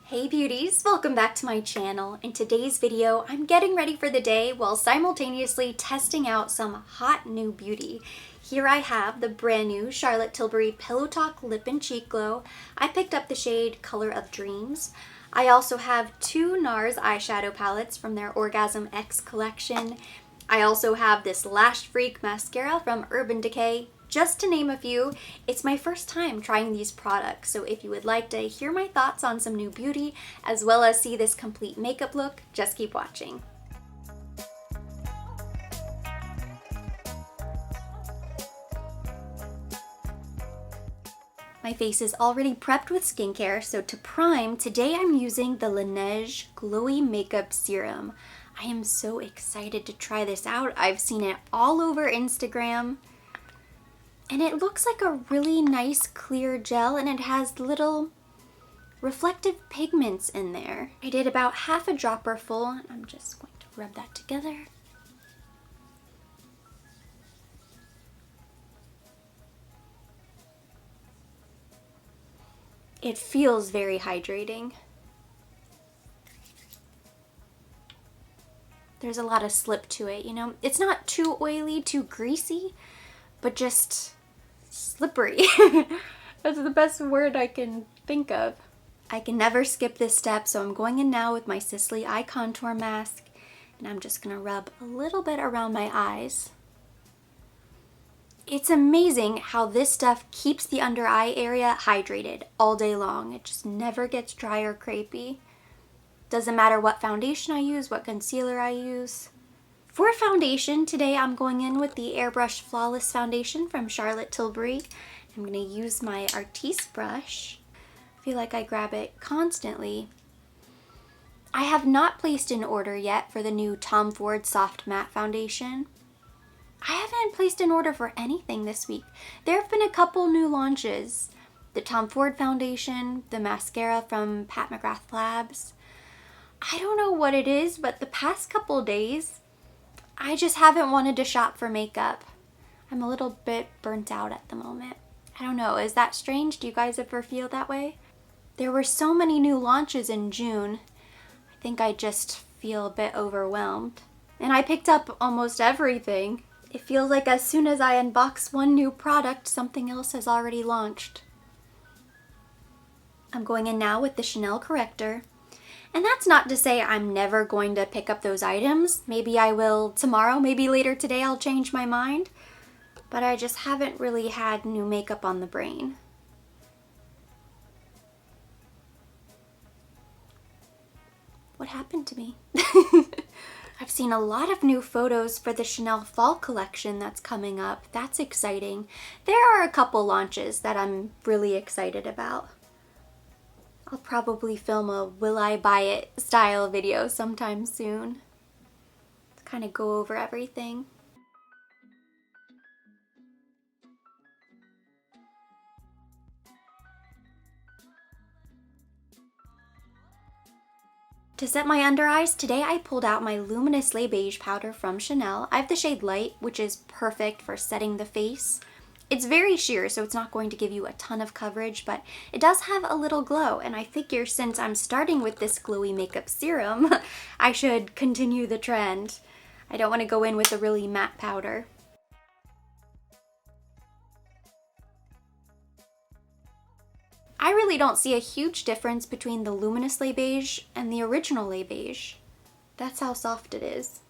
Hey beauties, welcome back to my channel. In today's video, I'm getting ready for the day while simultaneously testing out some hot new beauty. Here I have the brand new Charlotte Tilbury Pillow Talk Lip and Cheek Glow. I picked up the shade Color of Dreams. I also have two NARS eyeshadow palettes from their Orgasm X collection. I also have this Lash Freak mascara from Urban Decay. Just to name a few. It's my first time trying these products, so if you would like to hear my thoughts on some new beauty, as well as see this complete makeup look, just keep watching. My face is already prepped with skincare, so to prime, today I'm using the Laneige Glowy Makeup Serum. I am so excited to try this out. I've seen it all over Instagram. And it looks like a really nice clear gel, and it has little reflective pigments in there. I did about half a dropper full, and I'm just going to rub that together. It feels very hydrating. There's a lot of slip to it, you know? It's not too oily, too greasy, but just slippery. That's the best word I can think of. I can never skip this step, so I'm going in now with my Sisley Eye Contour Mask, and I'm just gonna rub a little bit around my eyes. It's amazing how this stuff keeps the under eye area hydrated all day long. It just never gets dry or crepey. Doesn't matter what foundation I use, what concealer I use. For foundation, today I'm going in with the Airbrush Flawless Foundation from Charlotte Tilbury. I'm going to use my Artiste brush. I feel like I grab it constantly. I have not placed an order yet for the new Tom Ford Soft Matte Foundation. I haven't placed an order for anything this week. There have been a couple new launches. The Tom Ford Foundation, the mascara from Pat McGrath Labs. I don't know what it is, but the past couple days, I just haven't wanted to shop for makeup. I'm a little bit burnt out at the moment. I don't know, is that strange? Do you guys ever feel that way? There were so many new launches in June. I think I just feel a bit overwhelmed. And I picked up almost everything. It feels like as soon as I unbox one new product, something else has already launched. I'm going in now with the Chanel Corrector. And that's not to say I'm never going to pick up those items. Maybe I will tomorrow, maybe later today I'll change my mind. But I just haven't really had new makeup on the brain. What happened to me? I've seen a lot of new photos for the Chanel Fall collection that's coming up. That's exciting. There are a couple launches that I'm really excited about. I'll probably film a will I buy it style video sometime soon. To kind of go over everything. To set my under eyes, today I pulled out my Luminous Lay Beige powder from Chanel. I have the shade Light, which is perfect for setting the face. It's very sheer, so it's not going to give you a ton of coverage, but it does have a little glow, and I figure since I'm starting with this glowy makeup serum, I should continue the trend. I don't want to go in with a really matte powder. I really don't see a huge difference between the Luminous Lay Beige and the original Lay Beige. That's how soft it is.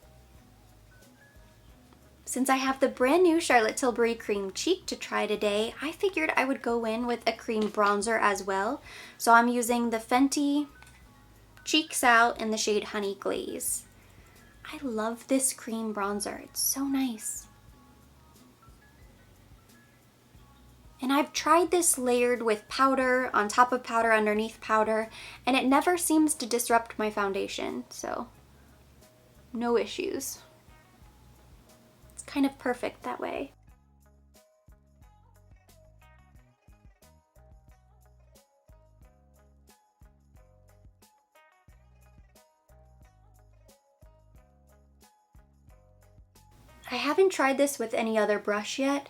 Since I have the brand new Charlotte Tilbury Cream Cheek to try today, I figured I would go in with a cream bronzer as well. So I'm using the Fenty Cheeks Out in the shade Honey Glaze. I love this cream bronzer. It's so nice. And I've tried this layered with powder, on top of powder, underneath powder, and it never seems to disrupt my foundation, so no issues. Kind of perfect that way. I haven't tried this with any other brush yet,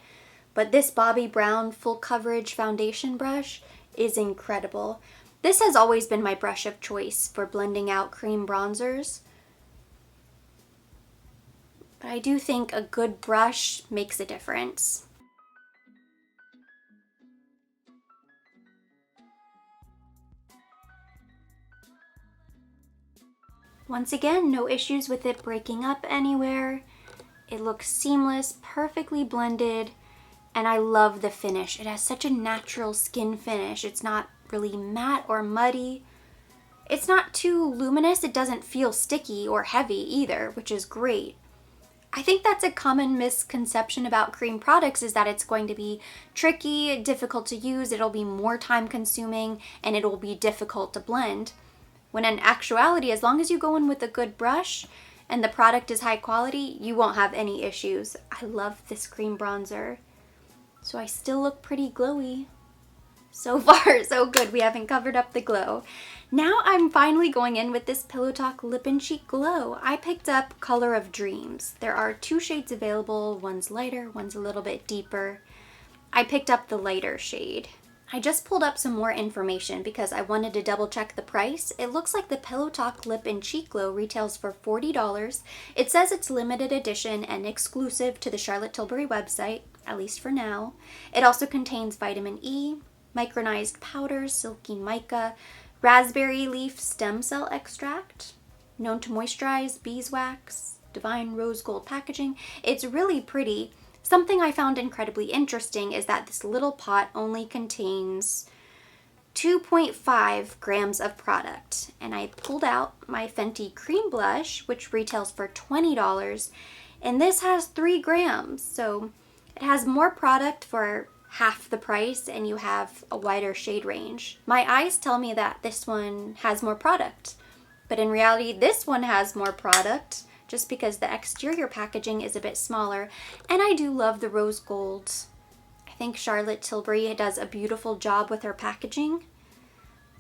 but this Bobbi Brown full coverage foundation brush is incredible. This has always been my brush of choice for blending out cream bronzers. But I do think a good brush makes a difference. Once again, no issues with it breaking up anywhere. It looks seamless, perfectly blended, and I love the finish. It has such a natural skin finish. It's not really matte or muddy. It's not too luminous. It doesn't feel sticky or heavy either, which is great. I think that's a common misconception about cream products, is that it's going to be tricky, difficult to use, it'll be more time consuming, and it'll be difficult to blend. When in actuality, as long as you go in with a good brush and the product is high quality, you won't have any issues. I love this cream bronzer. So I still look pretty glowy. So far, so good. We haven't covered up the glow. Now I'm finally going in with this Pillow Talk Lip and Cheek Glow. I picked up Color of Dreams. There are 2 shades available. One's lighter, one's a little bit deeper. I picked up the lighter shade. I just pulled up some more information because I wanted to double check the price. It looks like the Pillow Talk Lip and Cheek Glow retails for $40. It says it's limited edition and exclusive to the Charlotte Tilbury website, at least for now. It also contains vitamin E, micronized powders, silky mica, raspberry leaf stem cell extract, known to moisturize, beeswax, divine rose gold packaging. It's really pretty. Something I found incredibly interesting is that this little pot only contains 2.5 grams of product. And I pulled out my Fenty Cream Blush, which retails for $20, and this has 3 grams. So it has more product for half the price, and you have a wider shade range. My eyes tell me that this one has more product, but in reality, this one has more product, just because the exterior packaging is a bit smaller. And I do love the rose gold. I think Charlotte Tilbury does a beautiful job with her packaging,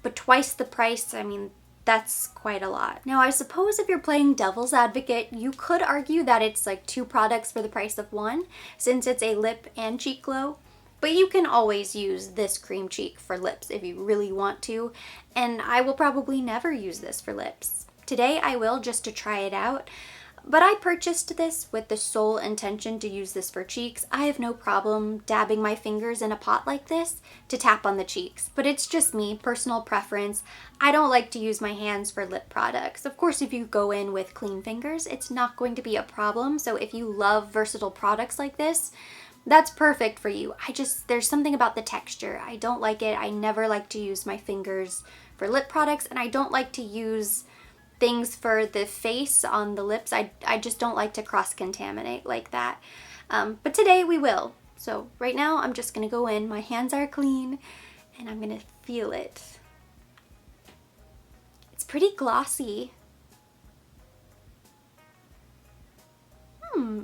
but twice the price, I mean, that's quite a lot. Now, I suppose if you're playing devil's advocate, you could argue that it's like 2 products for the price of 1, since it's a lip and cheek glow. But you can always use this cream cheek for lips if you really want to, and I will probably never use this for lips. Today I will, just to try it out, but I purchased this with the sole intention to use this for cheeks. I have no problem dabbing my fingers in a pot like this to tap on the cheeks, but it's just me, personal preference. I don't like to use my hands for lip products. Of course, if you go in with clean fingers, it's not going to be a problem, so if you love versatile products like this, that's perfect for you. There's something about the texture. I don't like it. I never like to use my fingers for lip products, and I don't like to use things for the face on the lips. I just don't like to cross-contaminate like that. But today we will. So right now I'm just gonna go in. My hands are clean, and I'm gonna feel it. It's pretty glossy.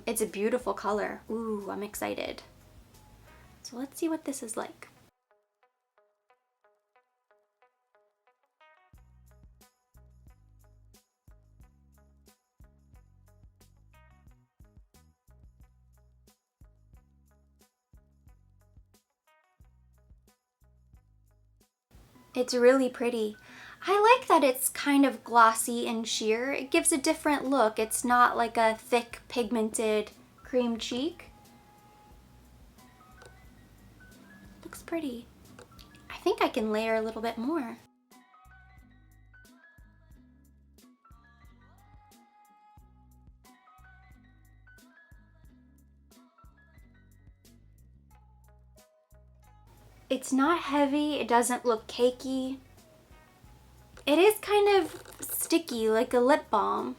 It's a beautiful color. Ooh, I'm excited. So let's see what this is like. It's really pretty. I like that it's kind of glossy and sheer. It gives a different look. It's not like a thick pigmented cream cheek. Looks pretty. I think I can layer a little bit more. It's not heavy, it doesn't look cakey. It is kind of sticky, like a lip balm.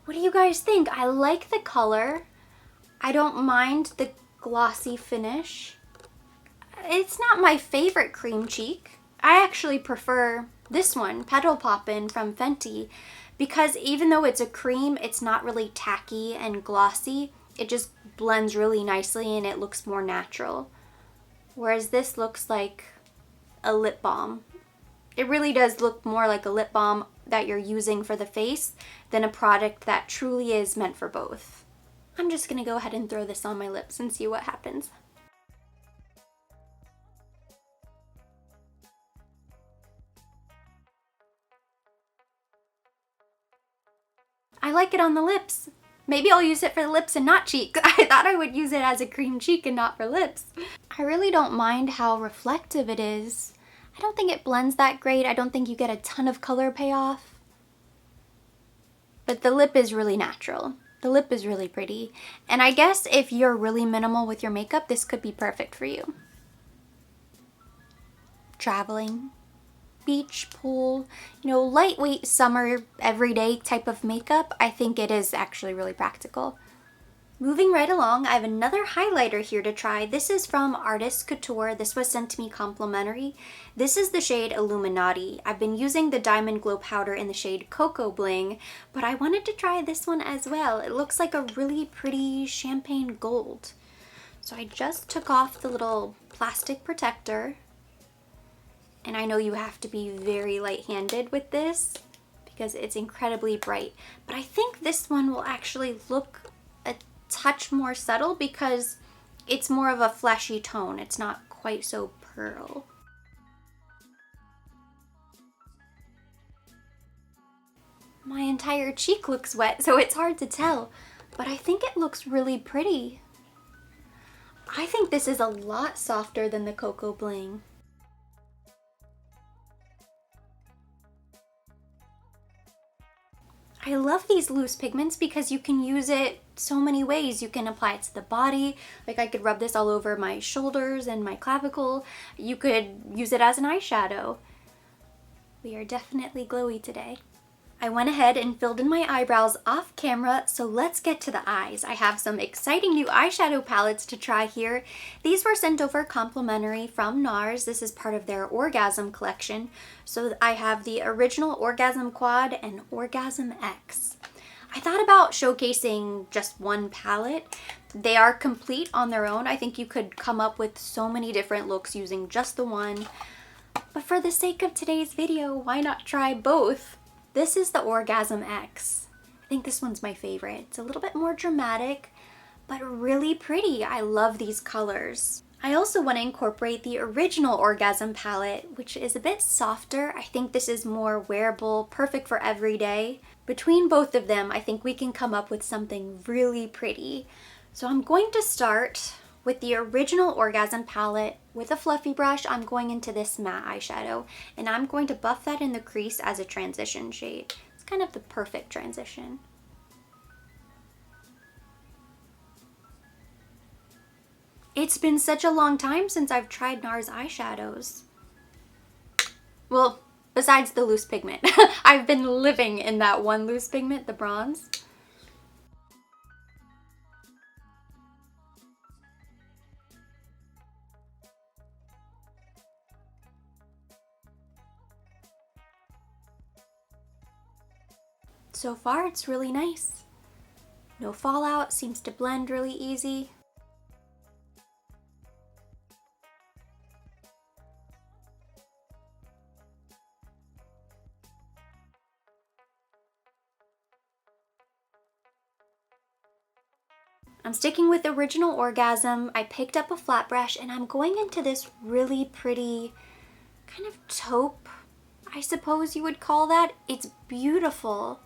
What do you guys think? I like the color. I don't mind the glossy finish. It's not my favorite cream cheek. I actually prefer this one, Petal Poppin' from Fenty, because even though it's a cream, it's not really tacky and glossy. It just blends really nicely and it looks more natural. Whereas this looks like a lip balm. It really does look more like a lip balm that you're using for the face than a product that truly is meant for both. I'm just gonna go ahead and throw this on my lips and see what happens. I like it on the lips. Maybe I'll use it for the lips and not cheeks. I thought I would use it as a cream cheek and not for lips. I really don't mind how reflective it is. I don't think it blends that great. I don't think you get a ton of color payoff. But the lip is really natural. The lip is really pretty. And I guess if you're really minimal with your makeup, this could be perfect for you. Traveling, beach, pool, you know, lightweight summer, everyday type of makeup, I think it is actually really practical. Moving right along, I have another highlighter here to try. This is from Artist Couture. This was sent to me complimentary. This is the shade Illuminati. I've been using the Diamond Glow powder in the shade Cocoa Bling, but I wanted to try this one as well. It looks like a really pretty champagne gold. So I just took off the little plastic protector. And I know you have to be very light-handed with this because it's incredibly bright. But I think this one will actually look a touch more subtle because it's more of a fleshy tone. It's not quite so pearl. My entire cheek looks wet, so it's hard to tell, but I think it looks really pretty. I think this is a lot softer than the Cocoa Bling. I love these loose pigments because you can use it so many ways. You can apply it to the body. Like I could rub this all over my shoulders and my clavicle. You could use it as an eyeshadow. We are definitely glowy today. I went ahead and filled in my eyebrows off camera, so let's get to the eyes. I have some exciting new eyeshadow palettes to try here. These were sent over complimentary from NARS. This is part of their Orgasm collection. So I have the original Orgasm Quad and Orgasm X. I thought about showcasing just one palette. They are complete on their own. I think you could come up with so many different looks using just the one. But for the sake of today's video, why not try both? This is the Orgasm X. I think this one's my favorite. It's a little bit more dramatic, but really pretty. I love these colors. I also want to incorporate the original Orgasm palette, which is a bit softer. I think this is more wearable, perfect for every day. Between both of them, I think we can come up with something really pretty. So I'm going to start with the original Orgasm palette. With a fluffy brush, I'm going into this matte eyeshadow, and I'm going to buff that in the crease as a transition shade. It's kind of the perfect transition. It's been such a long time since I've tried NARS eyeshadows. Well, besides the loose pigment. I've been living in that one loose pigment, the bronze. So far, it's really nice. No fallout, seems to blend really easy. I'm sticking with original Orgasm. I picked up a flat brush and I'm going into this really pretty kind of taupe, I suppose you would call that. It's beautiful.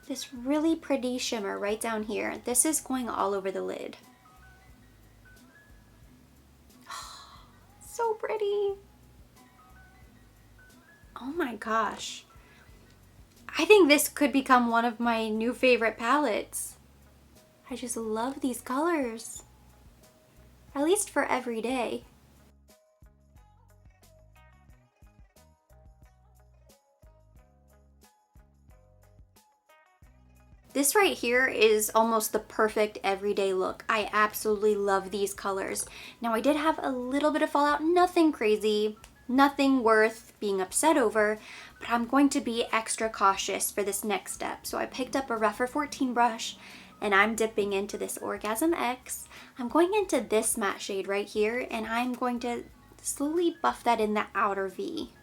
This really pretty shimmer right down here. This is going all over the lid. So pretty. Oh my gosh. I think this could become one of my new favorite palettes. I just love these colors. At least for every day. This right here is almost the perfect everyday look. I absolutely love these colors. Now I did have a little bit of fallout, nothing crazy, nothing worth being upset over, but I'm going to be extra cautious for this next step. So I picked up a Rougher 14 brush and I'm dipping into this Orgasm X. I'm going into this matte shade right here and I'm going to slowly buff that in the outer V.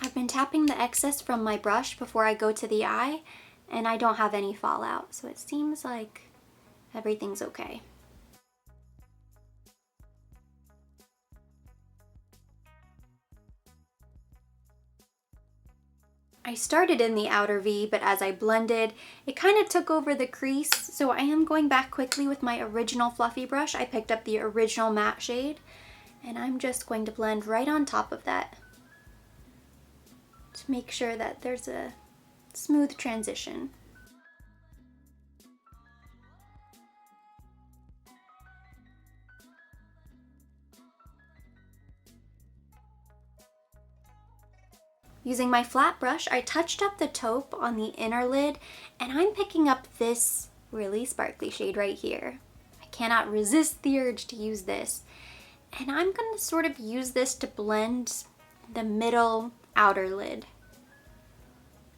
I've been tapping the excess from my brush before I go to the eye, and I don't have any fallout, so it seems like everything's okay. I started in the outer V, but as I blended, it kind of took over the crease, so I am going back quickly with my original fluffy brush. I picked up the original matte shade, and I'm just going to blend right on top of that to make sure that there's a smooth transition. Using my flat brush, I touched up the taupe on the inner lid, and I'm picking up this really sparkly shade right here. I cannot resist the urge to use this. And I'm going to sort of use this to blend the middle outer lid.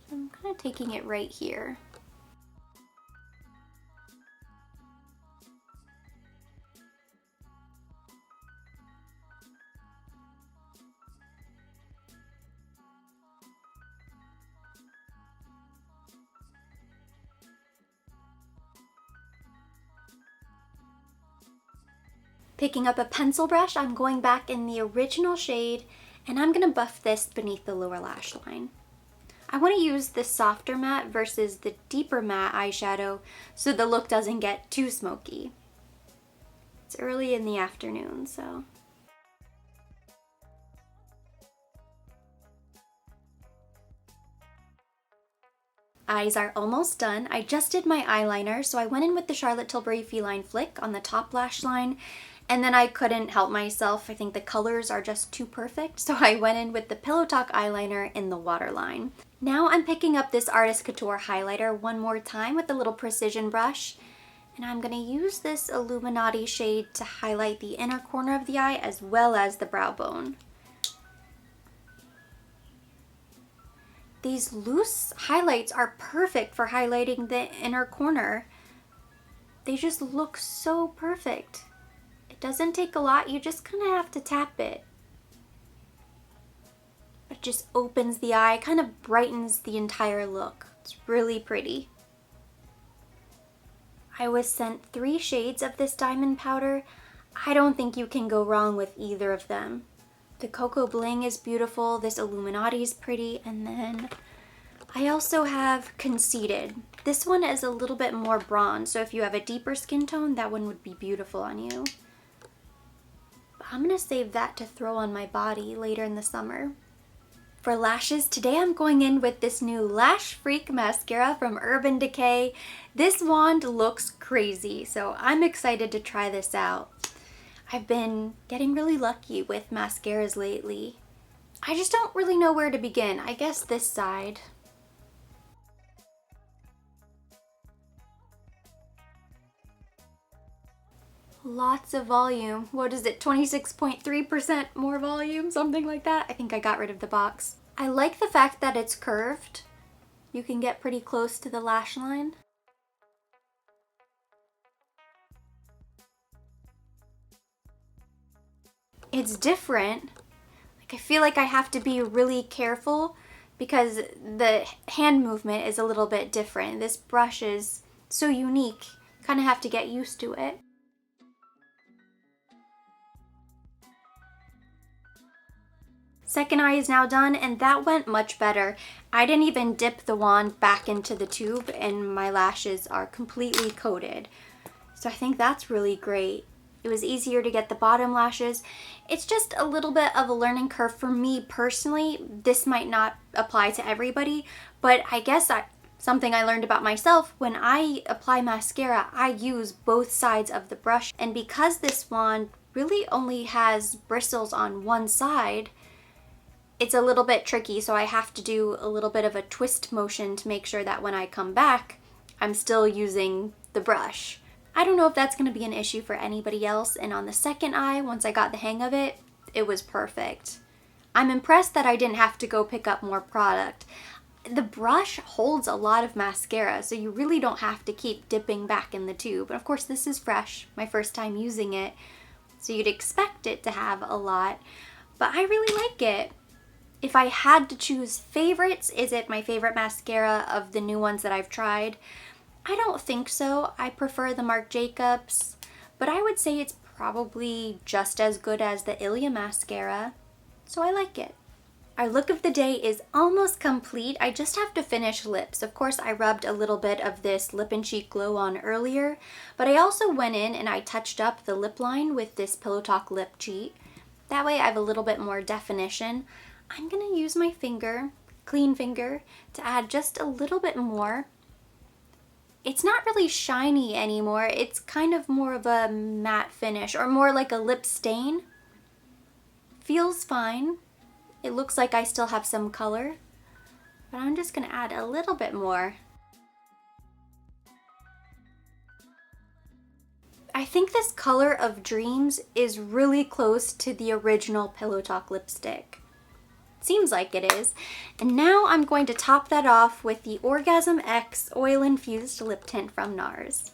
So I'm kind of taking it right here. Picking up a pencil brush, I'm going back in the original shade, and I'm gonna buff this beneath the lower lash line. I wanna use the softer matte versus the deeper matte eyeshadow so the look doesn't get too smoky. It's early in the afternoon, so. Eyes are almost done. I just did my eyeliner, so I went in with the Charlotte Tilbury Feline Flick on the top lash line, and then I couldn't help myself. I think the colors are just too perfect, so I went in with the Pillow Talk eyeliner in the waterline. Now I'm picking up this Artist Couture highlighter one more time with a little precision brush, and I'm gonna use this Illuminati shade to highlight the inner corner of the eye as well as the brow bone. These loose highlights are perfect for highlighting the inner corner. They just look so perfect. It doesn't take a lot, you just kind of have to tap it. It just opens the eye, kind of brightens the entire look. It's really pretty. I was sent 3 shades of this diamond powder. I don't think you can go wrong with either of them. The Cocoa Bling is beautiful, this Illuminati is pretty, and then I also have Conceited. This one is a little bit more bronze, so if you have a deeper skin tone, that one would be beautiful on you. But I'm gonna save that to throw on my body later in the summer. For lashes, today I'm going in with this new Lash Freak mascara from Urban Decay. This wand looks crazy, so I'm excited to try this out. I've been getting really lucky with mascaras lately. I just don't really know where to begin. I guess this side. Lots of volume. What is it, 26.3% more volume? Something like that. I think I got rid of the box. I like the fact that it's curved. You can get pretty close to the lash line. It's different. Like, I feel like I have to be really careful because the hand movement is a little bit different. This brush is so unique. Kind of have to get used to it. Second eye is now done, and that went much better. I didn't even dip the wand back into the tube, and my lashes are completely coated. So I think that's really great. It was easier to get the bottom lashes. It's just a little bit of a learning curve for me personally. This might not apply to everybody, but I guess something I learned about myself, when I apply mascara, I use both sides of the brush. And because this wand really only has bristles on one side, it's a little bit tricky, so I have to do a little bit of a twist motion to make sure that when I come back, I'm still using the brush. I don't know if that's going to be an issue for anybody else, and on the second eye, once I got the hang of it, it was perfect. I'm impressed that I didn't have to go pick up more product. The brush holds a lot of mascara, so you really don't have to keep dipping back in the tube. And of course, this is fresh, my first time using it, so you'd expect it to have a lot, but I really like it. If I had to choose favorites, is it my favorite mascara of the new ones that I've tried? I don't think so. I prefer the Marc Jacobs, but I would say it's probably just as good as the Ilia mascara, so I like it. Our look of the day is almost complete. I just have to finish lips. Of course, I rubbed a little bit of this Lip and Cheek Glow on earlier, but I also went in and I touched up the lip line with this Pillow Talk Lip Cheat. That way I have a little bit more definition. I'm gonna use my finger, clean finger, to add just a little bit more. It's not really shiny anymore. It's kind of more of a matte finish or more like a lip stain. Feels fine. It looks like I still have some color, but I'm just gonna add a little bit more. I think this color of Dreams is really close to the original Pillow Talk lipstick. Seems like it is. And now I'm going to top that off with the Orgasm X Oil Infused Lip Tint from NARS.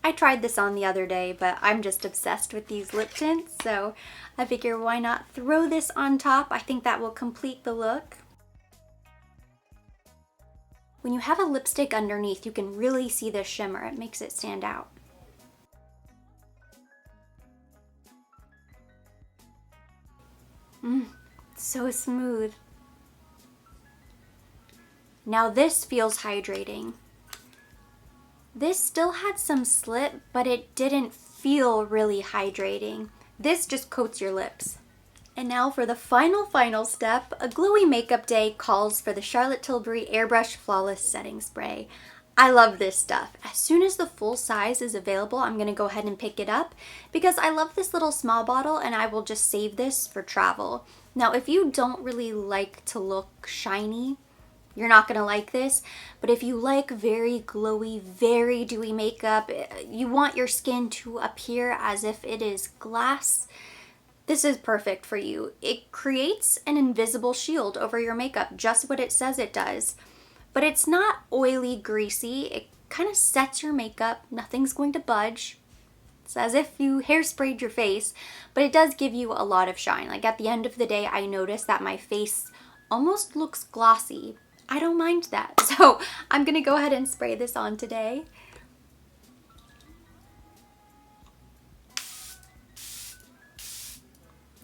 I tried this on the other day, but I'm just obsessed with these lip tints, so I figure why not throw this on top. I think that will complete the look. When you have a lipstick underneath, you can really see the shimmer. It makes it stand out. So smooth. Now this feels hydrating. This still had some slip, but it didn't feel really hydrating. This just coats your lips. And now for the final step, a glowy makeup day calls for the Charlotte Tilbury Airbrush Flawless Setting Spray. I love this stuff. As soon as the full size is available, I'm gonna go ahead and pick it up because I love this little small bottle and I will just save this for travel. Now, if you don't really like to look shiny, you're not gonna like this, but if you like very glowy, very dewy makeup, you want your skin to appear as if it is glass, this is perfect for you. It creates an invisible shield over your makeup, just what it says it does. But it's not oily, greasy. It kind of sets your makeup. Nothing's going to budge. It's as if you hairsprayed your face, but it does give you a lot of shine. Like at the end of the day, I notice that my face almost looks glossy. I don't mind that. So I'm gonna go ahead and spray this on today.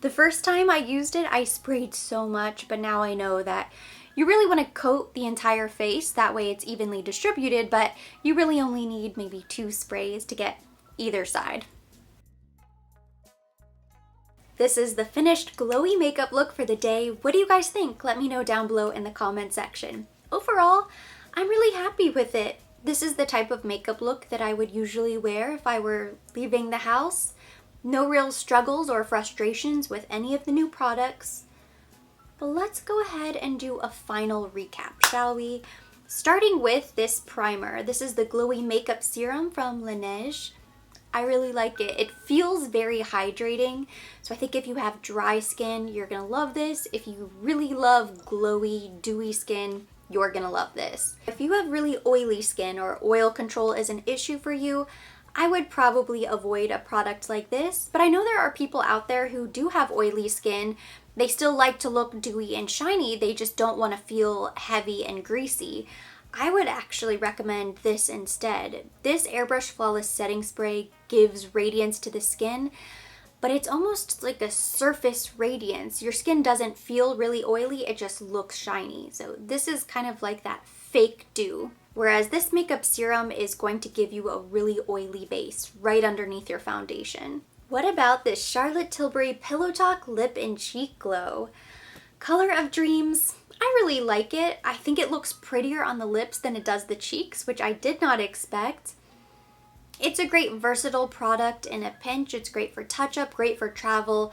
The first time I used it, I sprayed so much, but now I know that you really want to coat the entire face, that way it's evenly distributed, but you really only need maybe 2 sprays to get either side. This is the finished glowy makeup look for the day. What do you guys think? Let me know down below in the comment section. Overall, I'm really happy with it. This is the type of makeup look that I would usually wear if I were leaving the house. No real struggles or frustrations with any of the new products. But let's go ahead and do a final recap, shall we? Starting with this primer. This is the Glowy Makeup Serum from Laneige. I really like it. It feels very hydrating. So I think if you have dry skin, you're gonna love this. If you really love glowy, dewy skin, you're gonna love this. If you have really oily skin or oil control is an issue for you, I would probably avoid a product like this. But I know there are people out there who do have oily skin. They still like to look dewy and shiny, they just don't want to feel heavy and greasy. I would actually recommend this instead. This Airbrush Flawless Setting Spray gives radiance to the skin, but it's almost like a surface radiance. Your skin doesn't feel really oily, it just looks shiny. So this is kind of like that fake dew. Whereas this makeup serum is going to give you a really oily base right underneath your foundation. What about this Charlotte Tilbury Pillow Talk Lip and Cheek Glow? Color of Dreams. I really like it. I think it looks prettier on the lips than it does the cheeks, which I did not expect. It's a great versatile product in a pinch. It's great for touch-up, great for travel,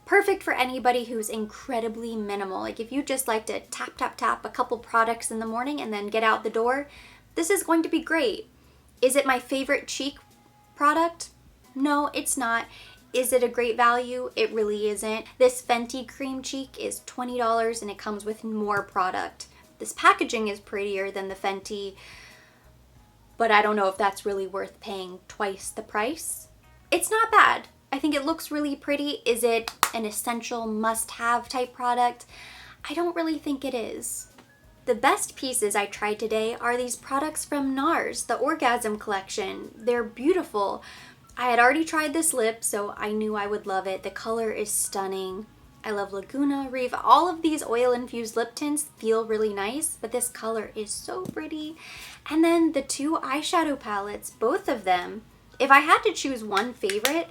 perfect for anybody who's incredibly minimal. Like if you just like to tap, tap, tap a couple products in the morning and then get out the door, this is going to be great. Is it my favorite cheek product? No, it's not. Is it a great value? It really isn't. This Fenty Cream Cheek is $20 and it comes with more product. This packaging is prettier than the Fenty, but I don't know if that's really worth paying twice the price. It's not bad. I think it looks really pretty. Is it an essential must-have type product? I don't really think it is. The best pieces I tried today are these products from NARS, the Orgasm collection. They're beautiful. I had already tried this lip, so I knew I would love it. The color is stunning. I love Laguna, Reef. All of these oil-infused lip tints feel really nice, but this color is so pretty. And then the two eyeshadow palettes, both of them, if I had to choose one favorite,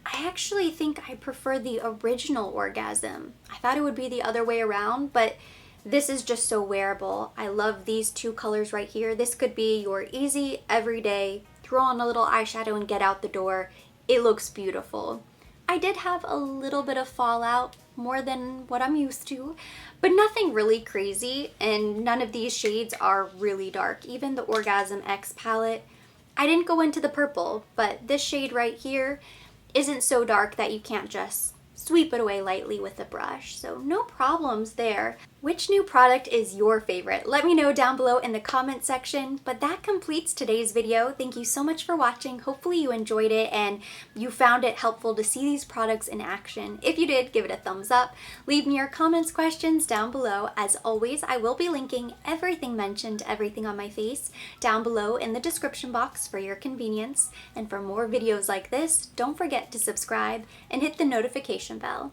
I actually think I prefer the original Orgasm. I thought it would be the other way around, but this is just so wearable. I love these two colors right here. This could be your easy, everyday, throw on a little eyeshadow and get out the door. It looks beautiful. I did have a little bit of fallout, more than what I'm used to, but nothing really crazy, and none of these shades are really dark. Even the Orgasm X palette, I didn't go into the purple, but this shade right here isn't so dark that you can't just sweep it away lightly with a brush, so no problems there. Which new product is your favorite? Let me know down below in the comment section, but that completes today's video. Thank you so much for watching. Hopefully you enjoyed it and you found it helpful to see these products in action. If you did, give it a thumbs up. Leave me your comments, questions down below. As always, I will be linking everything mentioned, everything on my face, down below in the description box for your convenience. And for more videos like this, don't forget to subscribe and hit the notification bell.